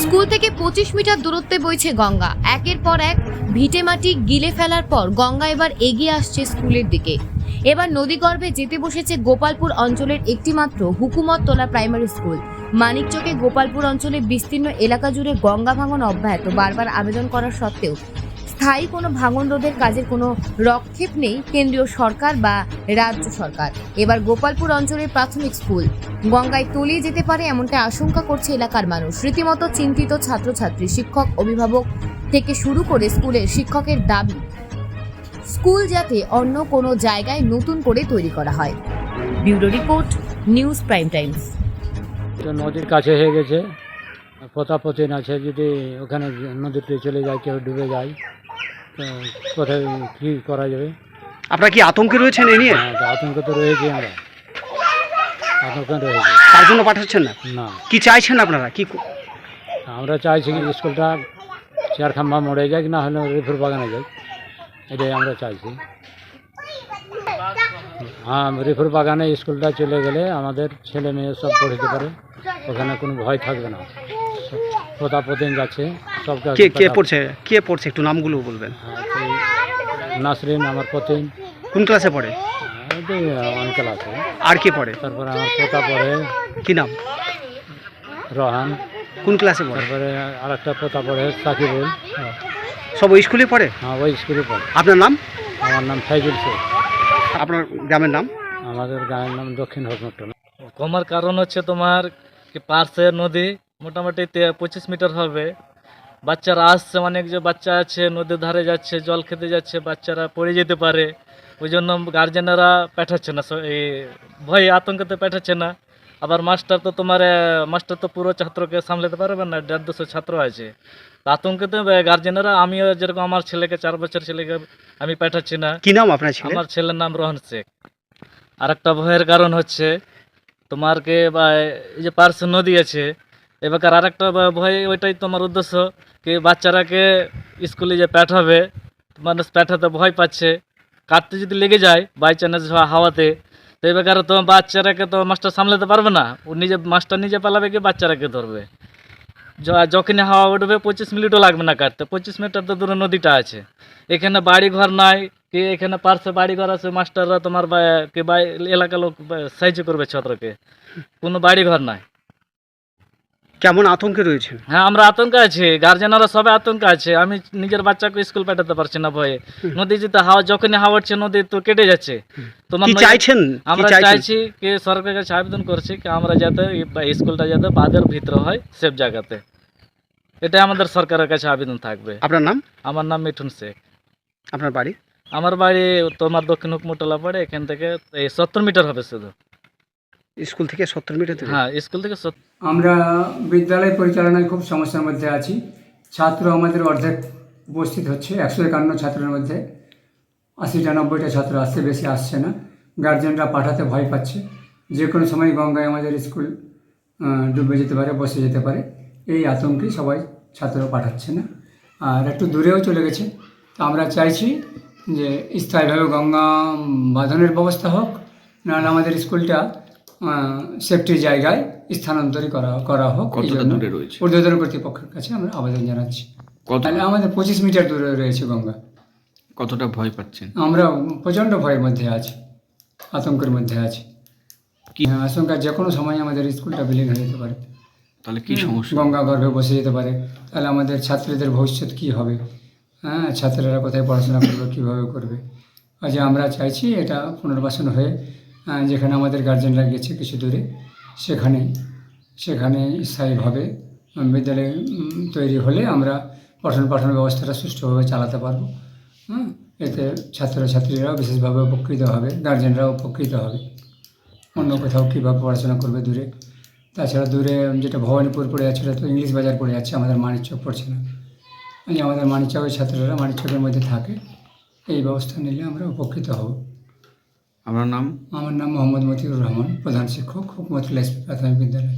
School থেকে 25 metre দূরত্বে বইছে গঙ্গা। একের পর এক ভিটেমাটি গিলে ফেলার পর গঙ্গা এবার এগিয়ে আসছে স্কুলের দিকে। এবার নদীগর্ভে যেতে বসেছে গোপালপুর অঞ্চলের একটিমাত্র হুকুমততলা প্রাইমারি স্কুল। মানিকচকে গোপালপুর অঞ্চলের বিস্তীর্ণ এলাকা জুড়ে গঙ্গা ভাঙন অব্যাহত। বারবার আবেদন করা সত্ত্বেও স্থায়ী কোনো ভাঙন রোধের কাজের কোনো রক্ষেপ নেই কেন্দ্রীয় সরকার বা রাজ্য সরকার। এবার গোপালপুর অঞ্চলের প্রাথমিক স্কুল গঙ্গায় তলিয়ে যেতে পারে এমনটা আশঙ্কা করছে এলাকার মানুষ। রীতিমতো চিন্তিত ছাত্রছাত্রী, শিক্ষক, অভিভাবক থেকে শুরু করে স্কুলের শিক্ষকের দাবি স্কুল যাতে অন্য কোনো জায়গায় নতুন করে তৈরি করা হয়। Bureau report, news prime Times. তো নদীর কাছে হয়ে গেছে, পতাপতিন আছে, যদি ওখানে নদীতে চলে যায়, কেউ ডুবে যায়, তো কোথায় কী করা যাবে? আপনারা কি আতঙ্কে রয়েছেন এ নিয়ে? হ্যাঁ, তো আতঙ্ক তো রয়েছি, আমরা আতঙ্কে রয়েছি। তার জন্য পাঠাচ্ছেন না? না, কি চাইছেন আপনারা? কি আমরা চাইছি কি স্কুলটা চেয়ার খাম্বা মরে যাক, না হলে রিফুর বাগানে যাক, এটাই আমরা চাইছি। হ্যাঁ, রিফুর বাগানে স্কুলটা চলে গেলে আমাদের ছেলে মেয়ে সব পড়তে পারে, ওখানে কোনো ভয় থাকবে না। প্রতাপদিন যাচ্ছে সবটা। কে পড়ছে একটু নামগুলো বলবেন? নাসরিন আমার প্রতিন। কোন ক্লাসে পড়ে? অনকেল আছে। আর কে পড়ে? তারপরে আমার পোতা পড়ে। কি নাম? রহান। কোন ক্লাসে পড়ে? তারপরে আর একটা পোতা পড়ে সাকিবুল। সব ওই স্কুলে পড়ে? হ্যাঁ, ওই স্কুলে পড়ে। আপনার নাম? আমার নাম ফাইজুল শেখ। আপনার গ্রামের নাম? আমাদের গ্রামের নাম দক্ষিণ হকমটন। কমার কারণ হচ্ছে তোমার কি পার্শ্বে নদী মোটামুটি 25 মিটার হবে। বাচ্চারা আসছে, অনেক যে বাচ্চা আছে নদীর ধারে যাচ্ছে, জল খেতে যাচ্ছে, বাচ্চারা পড়ে যেতে পারে। ওই জন্য গার্জেনেরা পাঠাচ্ছে না, এই ভয়ে আতঙ্কতে পাঠাচ্ছে না। আবার মাস্টার তো পুরো ছাত্রকে সামলাতে পারবে না, 150 ছাত্র আছে। আতঙ্কতে গার্জেনেরা, আমিও যেরকম আমার ছেলেকে 4 বছর ছেলেকে আমি পাঠাচ্ছি না। কি নাম আপনার ছেলে? আমার ছেলের নাম রোহন শেখ। আর একটা ভয়ের কারণ হচ্ছে তোমার এই যে পার্শ্ব নদী আছে, এবার আর একটা ভয়, ওইটাই তোমার উদ্দেশ্য কি বাচ্চারাকে স্কুলে যে পাঠাবে, মানুষ পাঠাতে ভয় পাচ্ছে, কাটতে যদি লেগে যায় বাই চান্স হাওয়াতে, তো এই বেকার তো বাচ্চারাকে তো মাস্টার সামলাতে পারবে না। ও মাস্টার নিজে পালাবে কি বাচ্চারাকে ধরবে। যখনই হাওয়া উঠবে 25 মিনিটও লাগবে না কাটতে। 25 মিটার তো দূরে নদীটা আছে, এখানে বাড়ি ঘর নাই কি, এখানে পার্শ্বে বাড়ি ঘর আছে, মাস্টাররা তোমার এলাকার লোক সাহায্য করবে ছাত্রকে, কোনো বাড়ি ঘর নাই। কেমন আতঙ্কে রয়েছে? হ্যাঁ, আমরা আতঙ্কে আছি, গার্জেনরা সবাই আতঙ্কে আছে। আমি নিজের বাচ্চাকে স্কুল পাঠাতে পারছি না ভয়ে। নদী যেতে যখনই হাওয়া উঠছে নদী তো কেটে যাচ্ছে। কি চাইছেন? আমরা চাইছি কি সরকারের কাছে আবেদন করছি কি আমরা যাতে স্কুলটা যাতে বাঁধের ভিতরে হয়, সেফ জায়গাতে। এটাই আমাদের সরকারের কাছে আবেদন থাকবে। আপনার নাম? আমার নাম মিঠুন শেখ। আপনার বাড়ি? আমার বাড়ি তোমার দক্ষিণ হুকমটলা পড়ে, এখান থেকে 70 মিটার হবে শুধু। স্কুল থেকে 70 মিটার দূরে? হ্যাঁ, স্কুল থেকে আমরা বিদ্যালয় পরিচালনায় খুব সমস্যার মধ্যে আছি। ছাত্র আমাদের অর্ধেক উপস্থিত হচ্ছে, 151 ছাত্রের মধ্যে 80টা 90টা ছাত্র আসছে, বেশি আসছে না। গার্জেনরা পাঠাতে ভয় পাচ্ছে, যে কোনো সময় গঙ্গায় আমাদের স্কুল ডুবে যেতে পারে, বসে যেতে পারে, এই আতঙ্কে সবাই ছাত্র পাঠাচ্ছে না। আর একটু দূরেও চলে গেছে। তো আমরা চাইছি যে স্থায়ীভাবে গঙ্গা বাঁধনের ব্যবস্থা হোক, নাহলে আমাদের স্কুলটা সেফটি জায়গায় স্থানান্তরিত করা হোক। ঊর্ধ্বতন কর্তৃপক্ষের কাছে আমরা আবেদন জানাচ্ছি। তাহলে আমাদের 25 মিটার দূরে রয়েছে গঙ্গা। কতটা ভয় পাচ্ছেন? আমরা প্রচণ্ড ভয়ের মধ্যে আছি, আতঙ্কের মধ্যে আছি। আশঙ্কা যে কোনো সময় আমাদের স্কুলটা বিলীন হয়ে যেতে পারে। তাহলে কি সমস্যা? গঙ্গা গর্ভে বসে যেতে পারে। তাহলে আমাদের ছাত্রীদের ভবিষ্যৎ কী হবে? হ্যাঁ, ছাত্রীরা কোথায় পড়াশোনা করবে, কীভাবে করবে? আজ আমরা চাইছি এটা পুনর্বাসন হয়ে যেখানে আমাদের গার্জেনরা গেছে কিছু দূরে, সেখানে স্থায়ীভাবে বিদ্যালয় তৈরি হলে আমরা পঠন পাঠন ব্যবস্থাটা সুষ্ঠুভাবে চালাতে পারবো। হ্যাঁ, এতে ছাত্রছাত্রীরাও বিশেষভাবে উপকৃত হবে, গার্জেনরাও উপকৃত হবে। অন্য কোথাও কীভাবে পড়াশোনা করবে দূরে? তাছাড়া দূরে যেটা ভবানীপুর পড়ে যাচ্ছে, ওটা তো ইংলিশ বাজার পড়ে যাচ্ছে, আমাদের মানিকচক পড়ছে না। আমাদের মানিকচকের ছাত্ররা মানিকচকের মধ্যে থাকে, এই ব্যবস্থা নিলে আমরা উপকৃত হব। আমার নাম? আমার নাম মোহাম্মদ মতিউর রহমান, প্রধান শিক্ষক, হুকুমততলা প্রাথমিক বিদ্যালয়।